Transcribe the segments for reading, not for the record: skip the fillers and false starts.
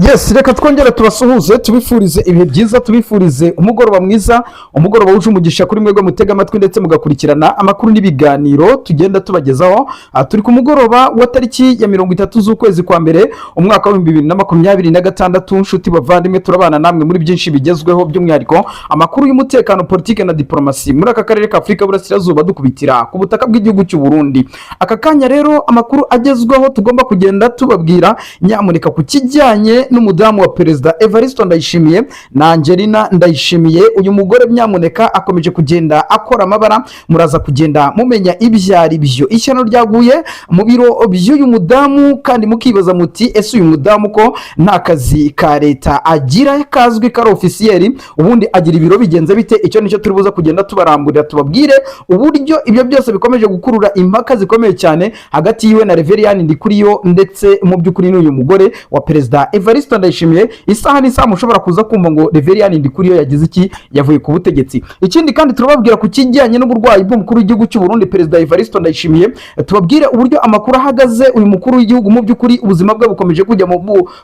Yes, reka twongere tubasuhuze tubifurize ibihe byiza, tubifurize umugoroba mwiza, umugoroba wuje umugisha kuri mwebwe mutega amatwi ndetse mugakurikirana amakuru n'ibiganiro tugenda tubagezaho. Turi ku mugoroba wa tariki ya 30 z'ukwezi kwa mbere umwaka wa 2026. Nshuti bavandimwe, turabana namwe muri byinshi bigezweho, by'umwihariko amakuru y'umutekano, politike na diplomasi muri aka karere ka Afrika y'Uburasirazuba, dukubitira ku butaka bw'igihugu cy'u Burundi. Aka kanya rero amakuru agezweho tugomba kugenda tubabwira, nyamuneka ku kijyanye n'umudamu wa Perezida Evariste Ndayishimiye na Angelina Ndayishimiye. Uyu mugore nyamuneka akomeje kugenda akora amabara, muraza kugenda mumenya ibyari byo. Ishyano ryaguye mu biro by'uyu mudamu, kandi mukibaza muti ese uyu mudamu ko nta kazi ka leta agira kazwi kari ofisiyeri, ubundi agira ibiro bigenze bite? Icyo nicyo turi buza kugenda tubaramburira, tubabwire uburyo ibyo byose bikomeje gukurura impaka zikomeye cyane hagati yiwe na Reverien Ndikuriyo, ndetse mu by'ukuri n'uyu mugore wa Perezida Evariste Ndayishimiye. Isaha n'isaha mushobora kuza kumva ngo Reverien Ndikuriyo yagize iki, yavuye ku butegetsi. Ikindi kandi turababwira ku kijyanye n'uburwayi bw'umukuru w'igihugu cy'u Burundi Perezida Evariste Ndayishimiye, tubabwire uburyo amakuru ahagaze. Uyu mukuru w'igihugu mu by'ukuri ubuzima bwe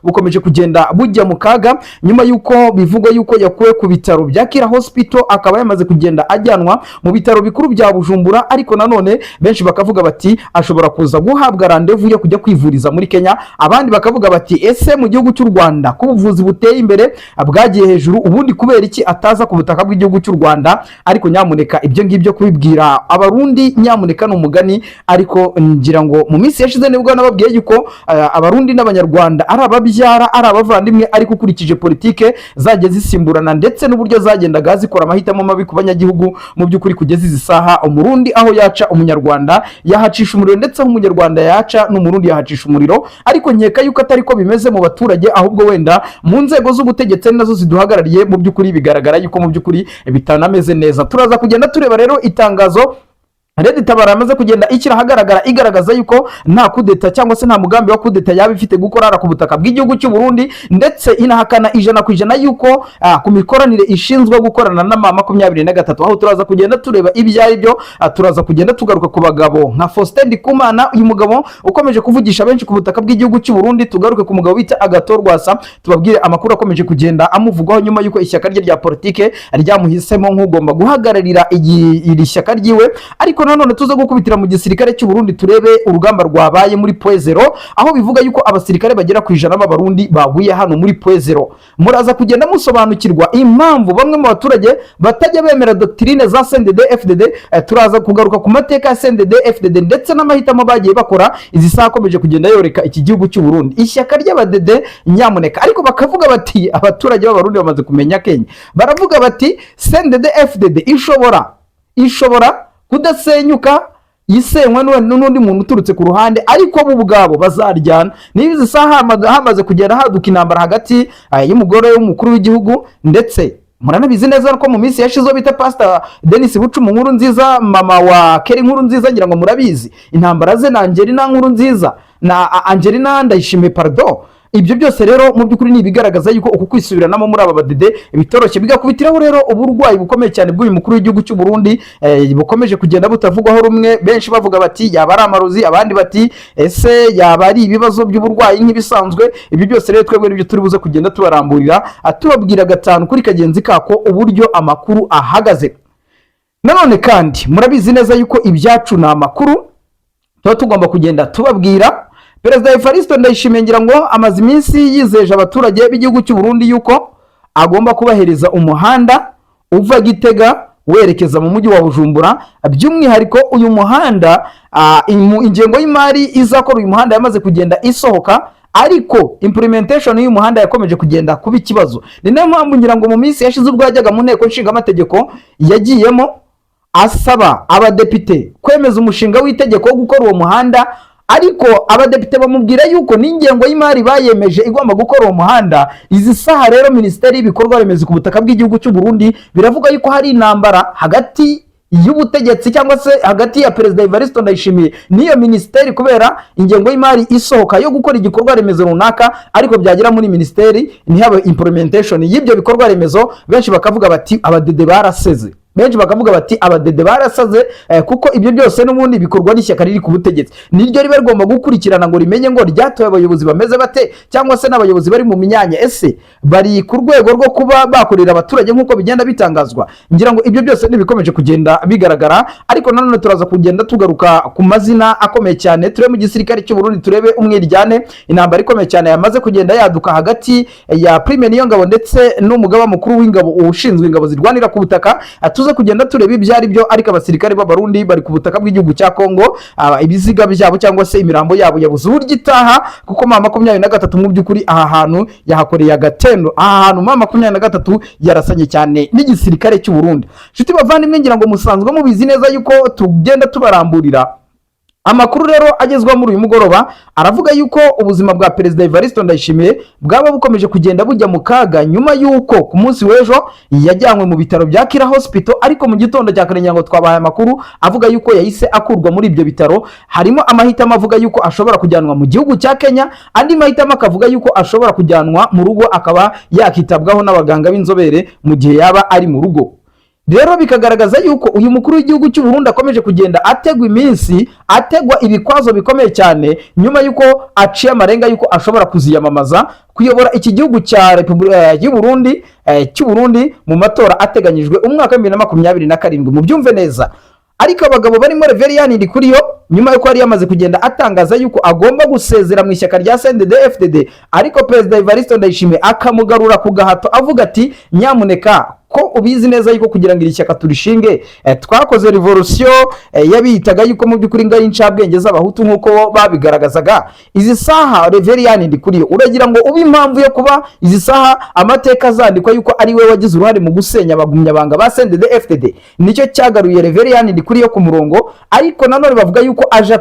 bukomeje kugenda bujya mu kaga, nyuma yuko bivugwa yuko yakuwe ku bitaro bya Kira Hospital, akaba yamaze kugenda ajyanwa mu bitaro bikuru bya Bujumbura, ariko nanone benshi bakavuga bati ashobora kuza guhabwa randevu yo kujya kwivuriza muri Kenya. Abandi bakavuga bati ese mu gihugu cy'u Rwanda ko ubuvuzi buteye imbere bwagiye hejuru, ubundi kubera iki ataza ku butaka bw'igihugu cy'u Rwanda? Ariko nyamuneka ibyo ngibyo kubibwira abarundi nyamuneka ni umugani, ariko ngira ngo mu minsi yashize nibwo nababwiye yuko abarundi n'abanyarwanda ari ababyara, ari abavandimwe, ariko ukurikije politike zagiye zisimburana ndetse n'uburyo zagendaga zikora amahitamo mabi ku banyagihugu, mu by'ukuri kugeza izi saha umurundi aho yaca umunyarwanda yahacisha umuriro, ndetse aho umunyarwanda yaca n'umurundi yahacisha umuriro. Ariko nkeka yuko atari ko bimeze mu baturage, ahubwo wenda mu nzego z'ubutegetsi nazo ziduhagarariye mu by'ukuri bigaragara yuko mu by'ukuri bitanameze neza. Turaza kugenda tureba rero itangazo Red Tabara yamaze kugenda ikira hagaragara, igaragaza yuko nta kudeta cyangwa se nta mugambi wa kudeta yaba ifite gukorara ku butaka bw'igihugu cy'u Burundi, ndetse inahakana 100% yuko ku mikoranire ishinzwe gukorana na M23. Aho turaza kugenda tureba ibyari byo, turaza kugenda tugaruka ku bagabo nka Faustin Ndikumana, uyu mugabo ukomeje kuvugisha benshi ku butaka bw'igihugu cy'u Burundi. Tugaruke ku mugabo bita Agathon Rwasa, tubabwire amakuru akomeje kugenda amuvugwaho nyuma yuko ishyaka rye rya politike ryamuhisemo nk'ugomba guhagararira iri shyaka ryiwe. Ariko nanone tuza gukubitira mu gisirikare cy'u Burundi, turebe urugamba rwabaye muri Poezero, aho bivuga yuko abasirikare bagera ku 100 b'abarundi baguye hano muri Poezero. Muraza kugenda musobanukirwa impamvu bamwe mu baturage batajya bemera doctrine za CNDD FDD. Turaza kugaruka ku mateka ya CNDD FDD ndetse n'amahitamo bagiye bakora izi saha akomeje kugenda yoreka iki gihugu cy'u Burundi, ishyaka ry'abadede nyamuneka. Ariko bakavuga bati abaturage b'abarundi bamaze kumenya Kenya, baravuga bati CNDD FDD ishobora kudasenyuka, yisenywe n'undi muntu uturutse ku ruhande, ariko bo ubwabo bazaryana. Nibizi saha hamaze kugera haduka intambara hagati y'umugore w'umukuru w'igihugu, ndetse muranabizi neza ko mu minsi yashizo bita Pastor Denis Bucumu nkuru nziza, mama wa Keri nkuru nziza, ngira ngo murabizi intambara ze na Angelina nkuru nziza, na Angelina Ndayishimiye pardon. Ibyo byose rero mu by'ukuri ni ibigaragaza yuko uku kwisubiranamo muri aba badede bitoroshye, bigakubitiraho rero uburwayi bukomeye cyane bw'uyu mukuru w'igihugu cy'u Burundi bukomeje kugenda butavugwaho rumwe. Benshi bavuga bati yaba ari amarozi, abandi bati ese yaba ari ibibazo by'uburwayi nk'ibisanzwe. Ibyo byose rero twebwe nibyo turi buze kugenda tubaramburira, tubabwira gatanu kuri kagenzi kako uburyo amakuru ahagaze. Nanone kandi murabizi neza yuko ibyacu na amakuru tuba tugomba kugenda tubabwira. Perezida Evariste Ndayishimiye ngira ngo amaze iminsi yizeje abaturage b'igihugu cy'u Burundi yuko agomba kubahereza umuhanda uva Gitega werekeza mu mujyi wa Bujumbura. By'umwihariko uyu muhanda ingengo y'imari izakora uyu muhanda yamaze kugenda isohoka, ariko implementation y'uyu muhanda yakomeje kugenda kuba ikibazo. Ni nayo mpamvu ngira ngo mu minsi yashize ubwo yajyaga mu nteko nshinga amategeko yagiyemo asaba abadepite kwemeza umushinga w'itegeko wo gukora uwo muhanda, ariko abadepite bamubwira yuko n'ingengo y'imari bayemeje igomba gukora uwo muhanda. Izi saha rero Minisiteri y'ibikorwa remezo ku butaka bw'igihugu cy'u Burundi biravuga yuko hari intambara hagati y'ubutegetsi cyangwa se hagati ya Perezida Evariste Ndayishimiye n'iyo minisiteri, kubera ingengo y'imari isohoka yo gukora igikorwa remezo runaka, ariko byagera muri minisiteri ntihabe implementation y'ibyo bikorwa remezo. Benshi bakavuga bati abadede baraseze. benshi bakavuga bati abadede barasaze, kuko ibyo byose n'ubundi bikorwa n'ishyaka riri ku butegetsi, niryo riba rigomba gukurikirana ngo rimenye ngo ryatoye abayobozi bameze bate, cyangwa se n'abayobozi bari mu myanya ese bari ku rwego rwo kuba bakorera abaturage nk'uko bigenda bitangazwa. Ngira ngo ibyo byose ntibikomeje kugenda bigaragara, ariko nanone turaza kugenda tugaruka ku mazina akomeye cyane. Turebe mu gisirikare cy'u Burundi, turebe umwiryane, intambara ikomeye cyane yamaze kugenda yaduka hagati ya Prime Niyongabo ndetse n'umugaba mukuru w'ingabo ushinzwe ingabo zirwanira ku butaka. Tuze kugenda tureba ibyo ari byo, ariko abasirikare b'abarundi bari ku butaka bw'igihugu cya Kongo, ibiziga byabo cyangwa se imirambo yabo yabuze uburyo itaha, kuko mama 23 mu by'ukuri aha hantu yahakoreye agatendo. Aha hantu mama 23 yarasanye cyane n'igisirikare cy'u Burundi. Nshuti bavandimwe, ngira ngo musanzwe mubizi neza yuko tugenda tubaramburira amakuru rero agezwa muri uyu mugoroba. Aravuga yuko ubuzima bwa Perezida Evariste Ndayishimiye bwaba bukomeje kugenda bujya mu kaga nyuma yuko ku munsi w'ejo yajyanywe mu bitaro bya Kira Hospital, ariko mu gitondo cya kare ngo twabaye amakuru avuga yuko yahise akurwa muri ibyo bitaro. Harimo amahitamo avuga yuko ashobora kujyanwa mu gihugu cya Kenya, andi mahitamo akavuga yuko ashobora kujyanwa mu rugo akaba yakitabwaho n'abaganga b'inzobere mu gihe yaba ari mu rugo. Rero bikagaragaza yuko uyu mukuru w'igihugu cy'u Burundi akomeje kugenda ategwa iminsi, ategwa ibikwazo bikomeye cyane nyuma yuko aciye amarenga yuko ashobora kuziyamamaza kuyobora iki gihugu cya Repubulika y'u Burundi mu matora ateganyijwe umwaka wa 2027. mu byumve neza. Ariko abagabo barimo Reveriyani Ndikuriyo, nyuma yuko yari yamaze kugenda atangaza yuko agomba gusezera mu ishyaka rya CNDD-FDD, ariko Perezida Evariste Ndayishimiye akamugarura ku gahato avuga ati nyamuneka ko ubizi neza yuko kugira ngo iri shyaka turishinge twakoze revolution yabitaga yuko mu by'ukuri ngari incabwenge z'abahutu nk'uko babigaragazaga. Izi saha Reveriyani Ndikuriyo uragira ngo ubi impamvu yo kuba izi saha amateka azandikwa yuko ari we wagize uruhare mu gusenya abagumyabanga ba CNDD-FDD? Nicyo cyagaruye Reveriyani Ndikuriyo ku murongo, ariko nanone bavuga yuko aje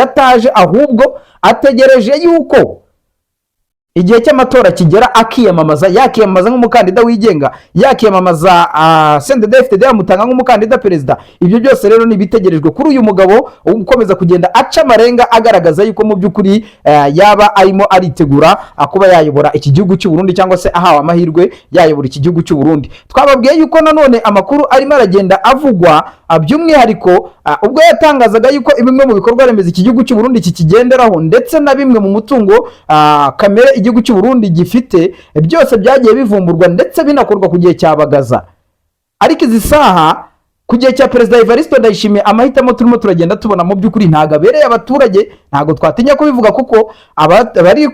ataje ahubwo ategereje yuko igihe cy'amatora kigera akiyamamaza, yakiyamamaza nk'umukandida wigenga, yakiyamamaza CNDD-FDD yamutanga nk'umukandida perezida. Ibyo byose rero ni bitegerejwe kuri uyu mugabo ukomeza kugenda aca amarenga agaragaza yuko mu by'ukuri yaba arimo aritegura kuba yayobora iki gihugu cy'u Burundi, cyangwa se ahawe amahirwe yayobora iki gihugu cy'u Burundi. Twababwiye yuko nanone amakuru arimo aragenda avugwa by'umwihariko ubwo yatangazaga yuko bimwe mu bikorwa remezo iki gihugu cy'u Burundi kikigenderaho ndetse na bimwe mu mutungo kamere igihugu cy'u Burundi gifite byose byagiye bivumburwa ndetse binakorwa ku gihe cyabagaza. Ariko izi saha ku gihe cya Perezida Evariste Ndayishimiye amahitamo turimo turagenda tubona mu by'ukuri ntago abereye abaturage, ntago twatinya kubivuga kuko abari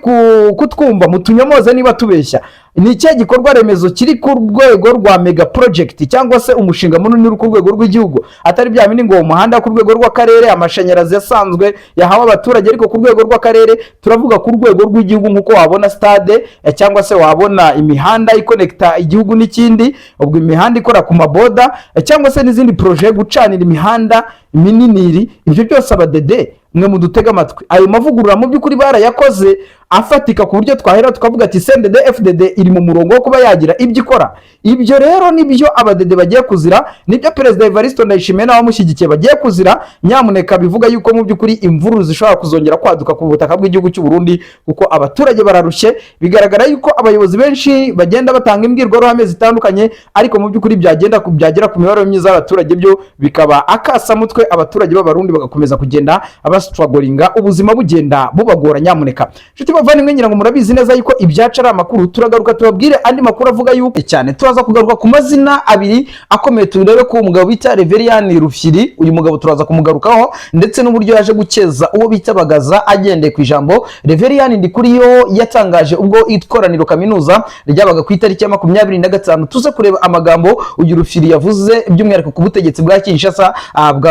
kutwumva mutunyomoze niba tubeshya. Ni cyo gikorwa remezo kiri ku rwego rwa mega project cyangwa se umushinga munini ku rwego rw'igihugu, atari bya bindi ngo umuhanda ku rwego rw'akarere, amashanyarazi yasanzwe yahawe abaturage, ariko ku rwego rw'akarere turavuga ku rwego rw'igihugu nk'uko wabona stade cyangwa se wabona imihanda ikonekta igihugu n'ikindi, ubwo imihanda ikora ku maboda cyangwa se n'izindi projet gucanira imihanda mininiri. Ibyo byose abadede mwe mudutega amatwi, ayo mavugurura mu by'ukuri barayakoze afatika ku buryo twahera tukavuga ati CNDD-FDD iri mu murongo wo kuba yagira ibyo ikora. Ibyo rero nibyo abadede bagiye kuzira, nibyo Perezida Evariste Ndayishimiye n'abamushyigikiye bagiye kuzira. Nyamuneka bivuga yuko mu by'ukuri imvururu zishobora kuzongera kwaduka ku butaka bw'igihugu cy'u Burundi, kuko abaturage bararushye. Bigaragara yuko abayobozi benshi bagenda batanga imbwirwaruhame zitandukanye, ariko mu by'ukuri byagera ku mibereho myiza y'abaturage byo bikaba akasamutwe. Abaturage b'abarundi bagakomeza kugenda abaswagoringa, ubuzima bugenda bubagora. Nyamuneka nshuti bavandimwe, ngira ngo murabizi neza yuko ibyaca ari amakuru. Turagaruka tubabwire andi makuru avuga yuko cyane turaza kugaruka ku mazina abiri akomeye. Turebe ko umugabo bita Reveriyani Rufyiri, uyu mugabo turaza kumugarukaho, ndetse n'uburyo yaje gukeza uwo bita Bagaza agendeye ku ijambo Reveriyani Ndikuriyo yatangaje ubwo ikoraniro kaminuza ryabaga ku itariki ya 25. Tuze kureba amagambo uyu Rufyiri yavuze by'umwihariko ku butegetsi bwa Kinshasa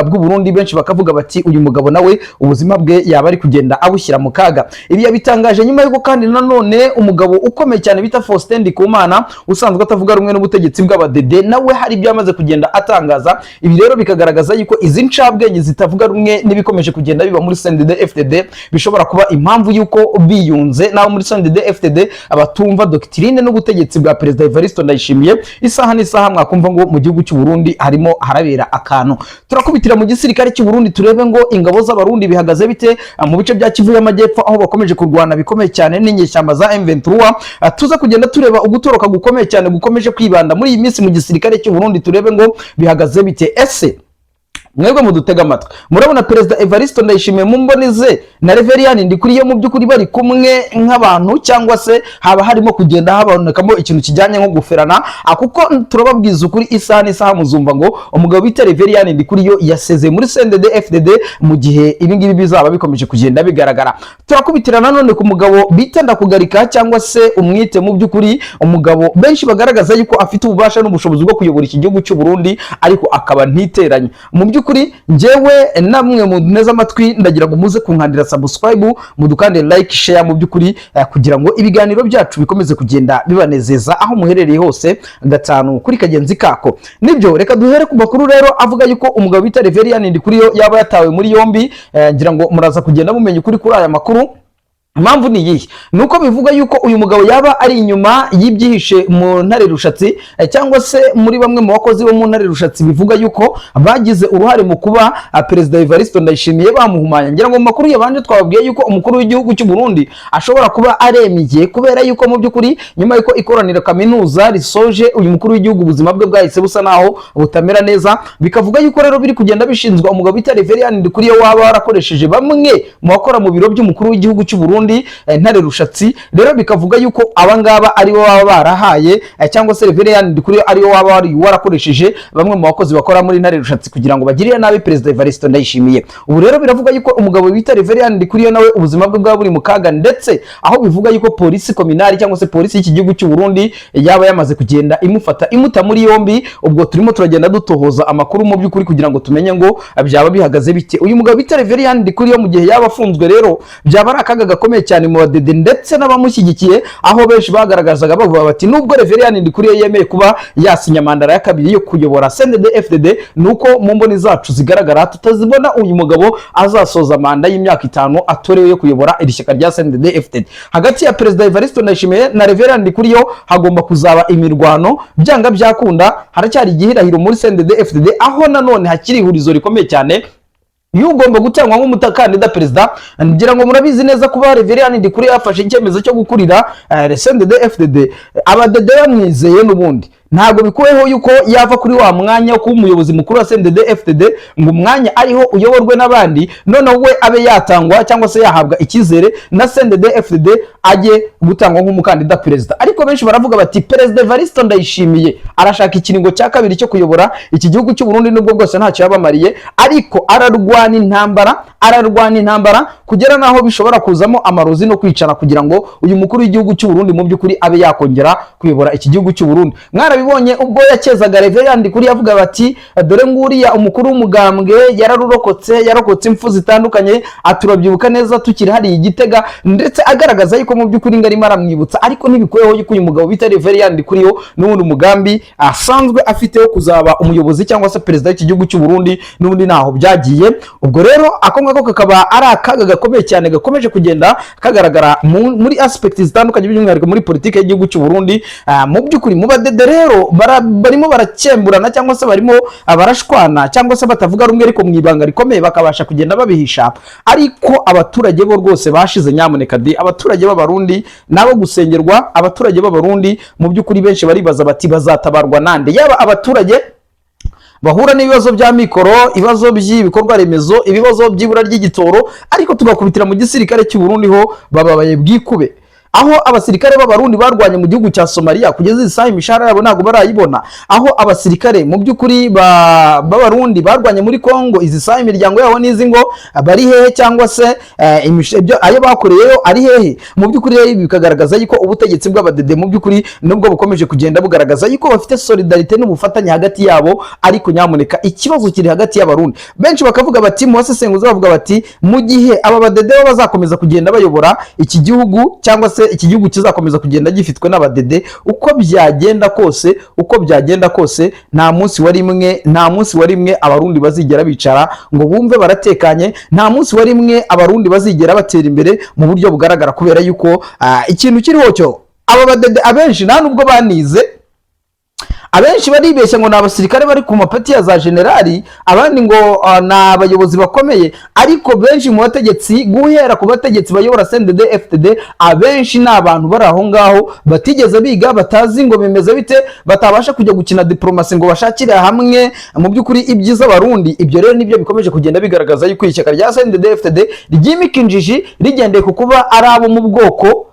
bw'u Burundi. Benshi bakavuga bati uyu mugabo nawe ubuzima bwe yaba ari kugenda abushyira mu kaga. Ibi yabitangaje nyuma yuko kandi nanone umugabo ukomeye cyane bita Faustin Ndikumana usanzwe atavuga rumwe n'ubutegetsi bw'abadede, nawe hari ibyo yamaze kugenda atangaza. Ibi rero bikagaragaza yuko izi ncabwenge zitavuga rumwe n'ibikomeje kugenda biba muri CNDD-FDD bishobora kuba impamvu yuko biyunze naho muri CNDD-FDD abatumva doctrine n'ubutegetsi bwa Perezida Evariste Ndayishimiye. Isaha n'isaha mwakumva ngo mu gihugu cy'u Burundi harimo harabera akantu. Turakubitira mu gisirikare cy'u Burundi turebe ngo ingabo z'abarundi bihagaze bite mu bice bya Kivu y'Amajyepfo aho bakomeje kurwana bikomeye cyane n'inyeshyamba za M23 tuza kugenda tureba ugutoroka gukomeye cyane gukomeje kwibanda muri iyi minsi mu gisirikare cy'u Burundi, turebe ngo bihagaze bite. Ese mwebwe mudutega amatwi murabona Perezida Evariste Ndayishimiye mu mboni ze na Reverien Ndikuriyo mu by'ukuri bari kumwe nk'abantu, cyangwa se haba harimo kugenda habonekamo ikintu kijyanye nko guferana? Kuko turababwiza ukuri isaha n'isaha muzumva ngo umugabo bita Reverien Ndikuriyo yasezeye muri CNDD FDD mu gihe ibi ngibi bizaba bikomeje kugenda bigaragara. Turakubitirana none ku mugabo bita Ndakugarika, cyangwa se umwite mu by'ukuri umugabo benshi bagaragaza yuko afite ububasha n'ubushobozi bwo kuyobora iki gihugu cy'u Burundi, ariko akaba ntiteranye. Mu by'ukuri njyewe namwe mu neza amatwi ndagira ngo muze kunkandira subscribe, mudukande like, share mu by'ukuri kugira ngo ibiganiro byacu bikomeze kugenda bibanezeza aho muherereye hose gatanu kuri kagenzi kako. Nibyo reka duhere ku makuru rero avuga yuko umugabo bita Reverien Ndikuriyo yaba yatawe muri yombi. Ngira ngo muraza kugenda mumenya ukuri kuri aya makuru. Impamvu ni iyi, nuko bivuga yuko uyu mugabo yaba ari inyuma y'ibyihishe mu ntare rushatsi, cyangwa se muri bamwe mu bakozi bo mu ntare rushatsi bivuga yuko bagize uruhare mu kuba Perezida Evariste Ndayishimiye bamuhumanya. Ngira ngo mu makuru yabanje twababwiye yuko umukuru w'igihugu cy'u Burundi ashobora kuba aremiye, kubera yuko mu by'ukuri nyuma yuko ikoraniro kaminuza risoje uyu mukuru w'igihugu ubuzima bwe bwahise busa naho butamera neza, bikavuga yuko rero biri kugenda bishinzwa umugabo bita Reverien Ndikuriyo waba warakoresheje bamwe mu bakora mu biro by'umukuru w'igihugu cy'u Burundi ntare rushatsi. Rero bikavuga yuko abangaba ari bo baba barahaye, cyangwa se Reverien Ndikuriyo ari wo waba warakoresheje bamwe mu bakozi bakora muri ntare rushatsi kugira ngo bagirire nabi Perezida Evariste Ndayishimiye. Ubu rero biravuga yuko umugabo bita Reverien Ndikuriyo nawe ubuzima bwe bwa buri mu kaga, ndetse aho bivuga yuko polisi kominari cyangwa se polisi y'iki gihugu cy'u Burundi yaba yamaze kugenda imuta muri yombi. Ubwo turimo turagenda dutohoza amakuru mu by'ukuri kugira ngo tumenye ngo byaba bihagaze bite. Uyu mugabo bita Reverien Ndikuriyo mu gihe yaba afunzwe rero byaba ari akaga gakomeye cyane mu badede ndetse n'abamushyigikiye, aho benshi bagaragazaga bavuga bati nubwo Reverien Ndikuriyo yemeye kuba yasinya mandara ya kabiri yo kuyobora CNDD FDD, nuko mu mboni zacu zigaragara tutazibona uyu mugabo azasoza manda y'imyaka 5 atorewe yo kuyobora iri shyaka rya CNDD FDD. Hagati ya Perezida Evariste Ndayishimiye na Reverien Ndikuriyo hagomba kuzaba imirwano, byanga byakunda haracyari igihirahiro muri CNDD FDD, aho nanone hakiri ihurizo rikomeye cyane ugomba gutangwa nk'umutakandida perezida. Ngira ngo murabizi neza kuba Reverien Ndikuriyo yafashe icyemezo cyo gukurira CNDD FDD, abadede bamwizeye n'ubundi ntabwo bikuweho yuko yava kuri wa mwanya wo kuba umuyobozi mukuru wa CNDD FDD ngo umwanya ariho uyoborwe n'abandi, none we abe yatangwa cyangwa se yahabwa ikizere na CNDD FDD ajye gutangwa nk'umukandida perezida. Ariko benshi baravuga bati Perezida Evariste Ndayishimiye arashaka ikiringo cya kabiri cyo kuyobora iki gihugu cy'u Burundi, nubwo bwose ntacyo yabamariye, ariko ararwana intambara kugera naho bishobora kuzamo amarozi no kwicana kugira ngo uyu mukuru w'igihugu cy'u Burundi mu by'ukuri abe yakongera kuyobora iki gihugu cy'u Burundi. Bibonye ubwo yakezaga Reverien Ndikuriyo avuga bati dore nguriya umukuru w'umugambwe yararokotse impfu zitandukanye, aturabyibuka neza tukiri hari igitega, ndetse agaragaza yuko mu by'ukuri ngarimo aramwibutsa. Ariko ntibikuyeho yuko uyu mugabo bita Reverien Ndikuriyo n'ubundi umugambi asanzwe afite wo kuzaba umuyobozi cyangwa se perezida w'iki gihugu cy'u Burundi n'ubundi naho byagiye. Ubwo rero ako ngako kakaba ari akaga gakomeye cyane gakomeje kugenda kagaragara muri aspect zitandukanye, by'umwihariko muri politike y'igihugu cy'u Burundi. Mu by'ukuri mu badede rero barimo barakemburana cyangwa se barimo barashwana cyangwa se batavuga rumwe, ariko mu ibanga rikomeye bakabasha kugenda babihisha. Ariko abaturage bo rwose bashize nyamuneka abaturage b'abarundi nabo gusengerwa. Abaturage b'abarundi mu by'ukuri benshi baribaza bati bazatabarwa nande? Yaba abaturage bahura n'ibibazo bya mikoro, ibibazo by'ibikorwa remezo, ibibazo by'ibura ry'igitoro, ariko tugakubitira mu gisirikare cy'u Burundi ho bababaye bwikube, aho abasirikare b'abarundi barwanye mu gihugu cya Somalia kugeza isaha imishahara yabo ntabwo barayibona, aho abasirikare mu by'ukuri b'abarundi barwanye muri Kongo izi saha imiryango yabo n'izi ngo bari hehe, cyangwa se ayo bakoreyeyo ari hehe. Mu by'ukuri rero bikagaragaza yuko ubutegetsi bw'abadede mu by'ukuri nubwo bukomeje kugenda bugaragaza yuko bafite solidarite n'ubufatanye hagati yabo, ariko nyamuneka ikibazo kiri hagati y'abarundi. Benshi bakavuga bati mu basesenguzi bavuga bati mu gihe aba badede bazakomeza kugenda bayobora iki gihugu, cyangwa se iki gihugu kizakomeza kugenda gifitwe n'abadede, uko byagenda kose nta munsi wa rimwe abarundi bazigera bicara ngo bumve baratekanye, nta munsi wa rimwe abarundi bazigera batera imbere mu buryo bugaragara, kubera yuko ikintu kiriho cyo aba badede abenshi nta nubwo banize, abenshi baribeshya ngo ni abasirikare bari ku mapati ya za generali, abandi ngo ni abayobozi bakomeye, ariko benshi mu bategetsi guhera ku bategetsi bayobora CNDD FDD abenshi ni abantu bari aho ngaho batigeze biga, batazi ngo bimeze bite, batabasha kujya gukina diplomasi ngo bashakire hamwe mu by'ukuri ibyiza Barundi. Ibyo rero nibyo bikomeje kugenda bigaragaza yuko ishyaka rya CNDD FDD ryimika injiji rigendeye ku kuba ari abo mu bwoko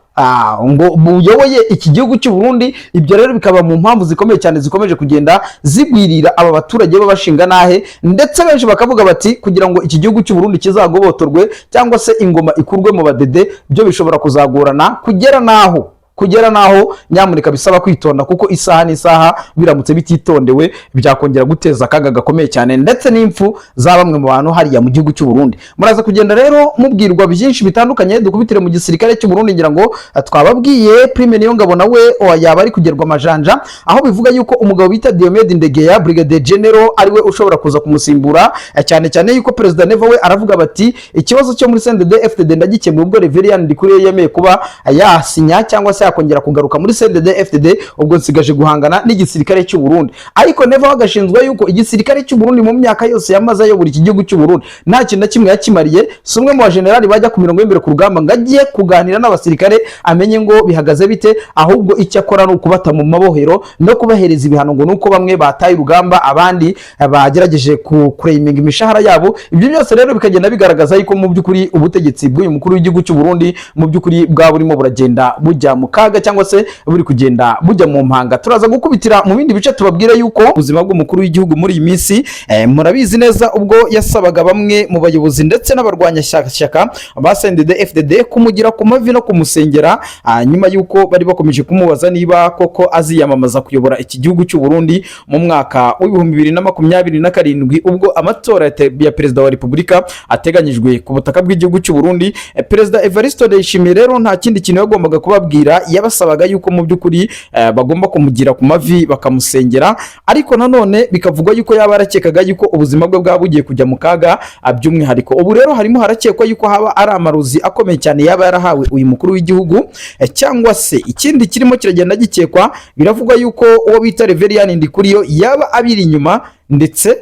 ngo buyoboye iki gihugu cy'u Burundi. Ibyo rero bikaba mu mpamvu zikomeye cyane zikomeje kugenda zigwirira aba baturage b'abashinga nahe, ndetse benshi bakavuga bati kugira ngo iki gihugu cy'u Burundi kizagobotorwe cyangwa se ingoma ikurwe mu badede byo bishobora kuzagorana kugera naho nyamuneka bisaba kwitonda, kuko isaha n'isaha biramutse bititondewe byakongera guteza akaga gakomeye cyane ndetse n'impfu za bamwe mu bantu hariya mu gihugu cy'u Burundi. Muraza kugenda rero mubwirwa byinshi bitandukanye. Dukubitire mu gisirikare cy'u Burundi, ngira ngo twababwiye Prime Niyongabo nawe yaba ari kugerwa amajanja, aho bivuga yuko umugabo bita Diomede Ndegeya Brigadier General ariwe ushobora kuza kumusimbura, cyane cyane yuko Perezida Neva we aravuga bati ikibazo cyo muri CNDD FDD ndagikemuye ubwo Reverien Ndikuriyo yemeye kuba yasinya cyangwa se yakongera kugaruka muri CNDD FDD, ubwo nsigaje guhangana n'igisirikare cy'u Burundi. Ariko Neva wagashinzwe yuko igisirikare cy'u Burundi mu myaka yose yamaze ayobora iki gihugu cy'u Burundi nta kintu na kimwe yakimariye. Si umwe mu bajenerali bajya ku mirongo y'imbere ku rugamba ngo agiye kuganira n'abasirikare amenye ngo bihagaze bite, ahubwo icyo akora ni ukubata mu mabohero no kubahereza ibihano, ngo nuko bamwe bataye urugamba abandi bagerageje kureminga imishahara yabo. Ibyo byose rero bikagenda bigaragaza yuko mu by'ukuri ubutegetsi bw'uyu mukuru w'igihugu cy'u Burundi mu by'ukuri bwa burimo buragenda bujya mu kaga cyangwa se buri kugenda bujya mu mpanga. Turaza gukubitira mu bindi bice tubabwire yuko ubuzima bw'umukuru w'igihugu muri iyi minsi murabizi neza ubwo yasabaga bamwe mu bayobozi ndetse n'abarwanya shyaka ba CNDD FDD kumugira ku mavi no kumusengera, nyuma yuko bari bakomeje kumubaza niba koko aziyamamaza kuyobora iki gihugu cy'u Burundi mu mwaka w'2027 ubwo amatora ya perezida wa Repubulika ateganyijwe ku butaka bw'igihugu cy'u Burundi. Perezida Evariste Ndayishimiye rero nta kindi kintu yagombaga kubabwira, yabasabaga yuko mu by'ukuri bagomba kumugira ku mavi bakamusengera, ariko nanone bikavugwa yuko yaba arakekaga yuko ubuzima bwe bwaba bugiye kujya mu kaga by'umwihariko. Ubu rero harimo harakekwa yuko haba ari amarozi akomeye cyane yaba yarahawe uyu mukuru w'igihugu, cyangwa se ikindi kirimo kiragenda gikekwa, biravugwa yuko uwo bita Reverien Ndikuriyo yaba abiri inyuma. Ndetse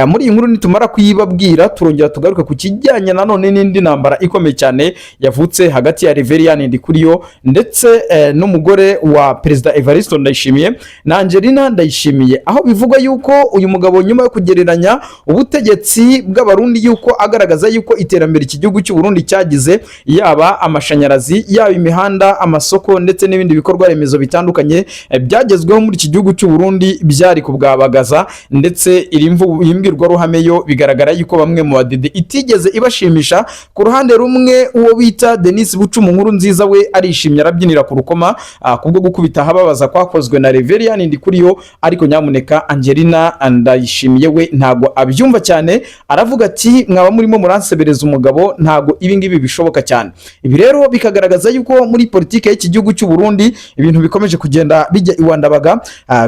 muri iyi nkuru nitumara kuyibabwira turongera tugaruka ku kijyanye nanone n'indi ntambara ikomeye cyane yavutse hagati ya Reverien Ndikuriyo ndetse n'umugore wa Perezida Evariste Ndayishimiye na Angelina Ndayishimiye, aho bivugwa yuko uyu mugabo nyuma yo kugereranya ubutegetsi bw'abarundi yuko agaragaza yuko iterambere iki gihugu cy'u Burundi cyagize, yaba amashanyarazi, yaba imihanda, amasoko ndetse n'ibindi bikorwa remezo bitandukanye byagezweho muri iki gihugu cy'u Burundi byari kubwabagaza, ndetse imbwirwaruhame yo bigaragara yuko bamwe mu badede itigeze ibashimisha. Ku ruhande rumwe uwo bita Denis Bucumu nkuru nziza we arishimye arabyinira ku rukoma kubwo gukubita hababaza kwakozwe na Reverien Ndikuriyo, ariko nyamuneka Angelina Ndayishimiye we ntago abyumva cyane, aravuga ati mwaba murimo muransebereza umugabo, ntago ibi ngibi bishoboka cyane. Ibi rero bikagaragaza yuko muri politike y'iki gihugu cy'u Burundi ibintu bikomeje kugenda bijya iwandabaga,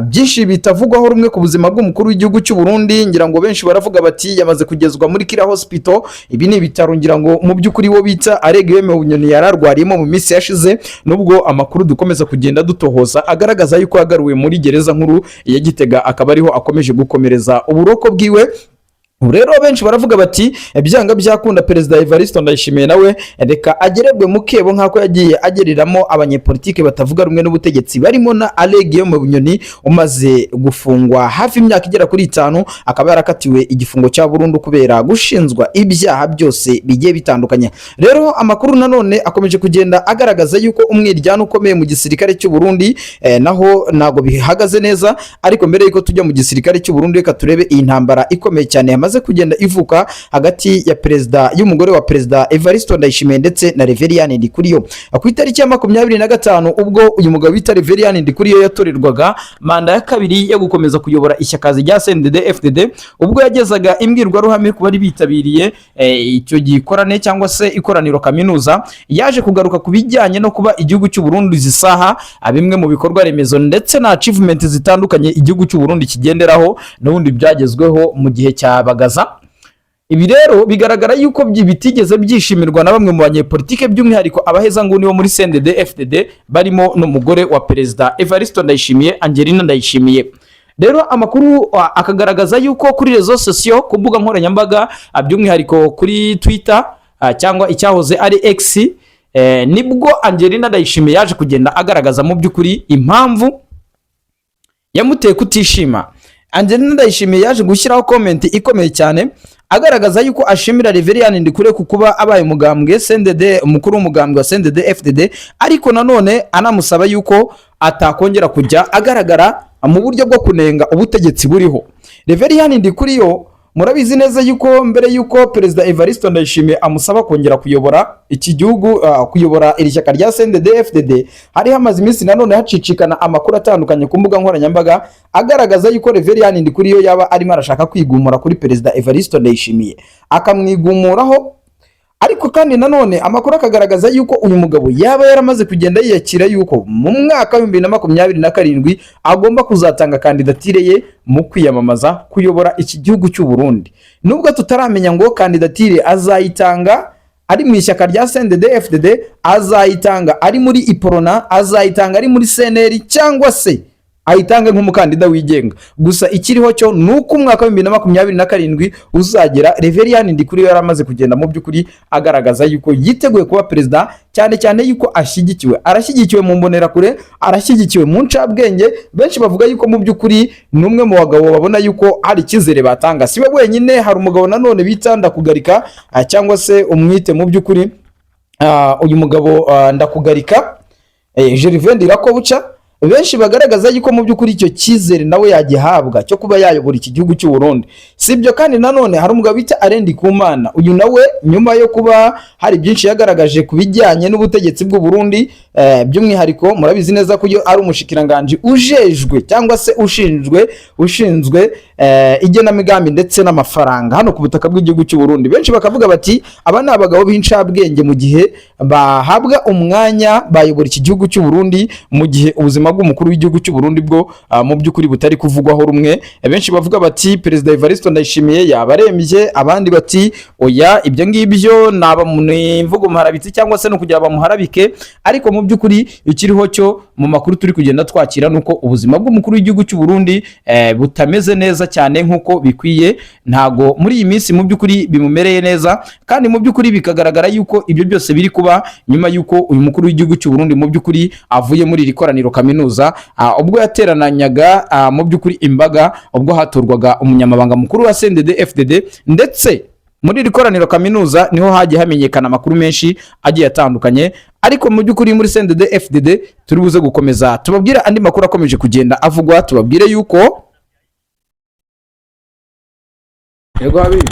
byinshi bitavugwaho rumwe ku buzima bw'umukuru w'igihugu cy'u Burundi. Ngira ngo benshi baravuga bati yamaze kugezwa muri Kira Hospital. Ibi ni ibitaro ngira ngo mu by'ukuri wo bita Aregiyeme Bunyoni yararwariyemo mu minsi yashize, nubwo amakuru dukomeza kugenda dutohoza agaragaza yuko yagaruwe muri gereza nkuru ya Gitega, akaba ariho akomeje gukomereza uburoko bwiwe. Rero benshi baravuga bati byanga byakunda Perezida Evariste Ndayishimiye nawe reka agererwe mu kebo nk'ako yagiye ageriramo abanyepolitike batavuga rumwe n'ubutegetsi, barimo na Aregiyeme Bunyoni umaze gufungwa hafi imyaka igera kuri 5, akaba yarakatiwe igifungo cya burundu kubera gushinzwa ibyaha byose bigiye bitandukanye. Rero amakuru nanone akomeje kugenda agaragaza yuko umwiryano ukomeye mu gisirikare cy'u Burundi naho nago bihagaze neza. Ariko mbere yuko tujya mu gisirikare cy'u Burundi reka turebe iyi ntambara ikomeye cyane yamaze kugenda ivuka hagati ya perezida y'umugore wa Perezida Evariste Ndayishimiye ndetse na Reverien Ndikuriyo. Ku itariki ya 25 ubwo uyu mugabo bita Reverien Ndikuriyo yatorerwaga manda ya kabiri yo gukomeza kuyobora ishyaka rya CNDD FDD, ubwo yagezaga imbwirwaruhame ku bari bitabiriye icyo gikorane cyangwa se ikoraniro kaminuza, yaje kugaruka ku bijyanye no kuba igihugu cy'u Burundi zisaha bimwe mu bikorwa remezo ndetse na achievement zitandukanye igihugu cy'u Burundi kigenderaho n'ubundi byagezweho mu gihe cyabagaza. Ibi rero bigaragara yuko bitigeze byishimirwa na bamwe mu banyepolitike, by'umwihariko abaheza nguni bo muri CNDD FDD barimo n'umugore wa Perezida Evariste Ndayishimiye Angelina Ndayishimiye. rero amakuru akagaragaza yuko kuri rezo sosiyo ku mbuga nkoranyambaga by'umwihariko kuri Twitter cyangwa icyahoze ari X, nibwo Angelina Ndayishimiye yaje kugenda agaragaza mu by'ukuri impamvu yamuteye kutishima. Angelina Ndayishimiye yaje gushyiraho comment ikomeye cyane agaragaza yuko ashimira Reverien Ndikure kuba abaye umugambwe CNDD, umukuru w'umugambwe wa CNDD FDD, ariko nanone anamusaba yuko atakongera kujya agaragara mu buryo bwo kunenga ubutegetsi buriho. Reverien Ndikure yo murabizi neza yuko mbere yuko Perezida Evariste Ndayishimiye amusaba kongera kuyobora iki gihugu, kuyobora iri shyaka rya CNDD FDD, hari hamaze iminsi nanone hacicikana amakuru atandukanye ku mbuga nkoranyambaga agaragaza yuko Reverien Ndikure yo yaba arimo arashaka kwigumura kuri Perezida Evariste Ndayishimiye, akamwigumuraho. Ariko kandi nanone amakuru akagaragaza yuko uyu mugabo yaba yaramaze kugenda yiyakira yuko mu mwaka wa 2027 agomba kuzatanga kandidatire ye mu kwiyamamaza kuyobora iki gihugu cy'u Burundi. Nubwo tutaramenya ngo kandidatire azayitanga ari mu ishyaka rya CNDD FDD, azayitanga ari muri Iprona, azayitanga ari muri CNL, cyangwa se ayitanga nk'umukandida wigenga. Gusa ikiriho cyo nuko umwaka wa 2027 uzagera, Reverien Ndikure yaramaze kugenda mu by'ukuri agaragaza yuko yiteguye kuba perezida, cyane cyane yuko arashyigikiwe mu mbonera kure, arashyigikiwe mu ncabwenge. Benshi bavuga yuko mu by'ukuri numwe mu bagabo babona yuko hari ikizere batanga. Siwe wenyine, hari umugabo nanone bita Ndakugarika, cyangwa se umwite mu by'ukuri uyu mugabo Ndakugarika Gervais Ndirakobuca, benshi bagaragaza yuko mu by'ukuri icyo cyizere nawe yagihabwa cyo kuba yayobora iki gihugu cy'u Burundi. Sibyo kandi nanone hari umugabo bita Arendi Kumana, uyu nawe nyuma yo kuba hari byinshi yagaragaje ku bijyanye n'ubutegetsi bw'u Burundi, by'umwihariko murabizi neza ko ari umushikiranganje ujejwe cyangwa se ushinzwe igenamigambi ndetse n'amafaranga hano ku butaka bw'igihugu cy'u Burundi. Benshi bakavuga bati aba ni abagabo b'incabwenge mu gihe bahabwa umwanya bayobora iki gihugu cy'u Burundi, mu gihe ubuzima bw'umukuru w'igihugu cy'u Burundi bwo mu by'ukuri butari kuvugwaho rumwe. Benshi bavuga bati Perezida Evariste Ndayishimiye yabarembye, abandi bati oya ibyo ngibyo naba mu imvugo muharabitsi cyangwa se no kugira bamuharabike. Ariko mu by'ukuri ikiriho cyo mu makuru turi kugenda twakira nuko ubuzima bw'umukuru w'igihugu cy'u Burundi butameze neza cyane nkuko bikwiye. Ntago muri iyi minsi mu by'ukuri bimumereye neza, kandi mu by'ukuri bikagaragara yuko ibyo byose biri kuba nyuma yuko uyu mukuru w'igihugu cy'u Burundi mu by'ukuri avuye muri iri koraniro kaminuza, ubwo yaterananyaga mu by'ukuri imbaga, ubwo hatorwaga umunyamabanga mukuru wa CNDD FDD, ndetse muri iri koraniro kaminuza niho hagiye hamenyekana amakuru menshi agiye atandukanye. Ariko mu by'ukuri muri CNDD FDD turi buze gukomeza tubabwira andi makuru akomeje kugenda avugwa, tubabwire yuko yego habiri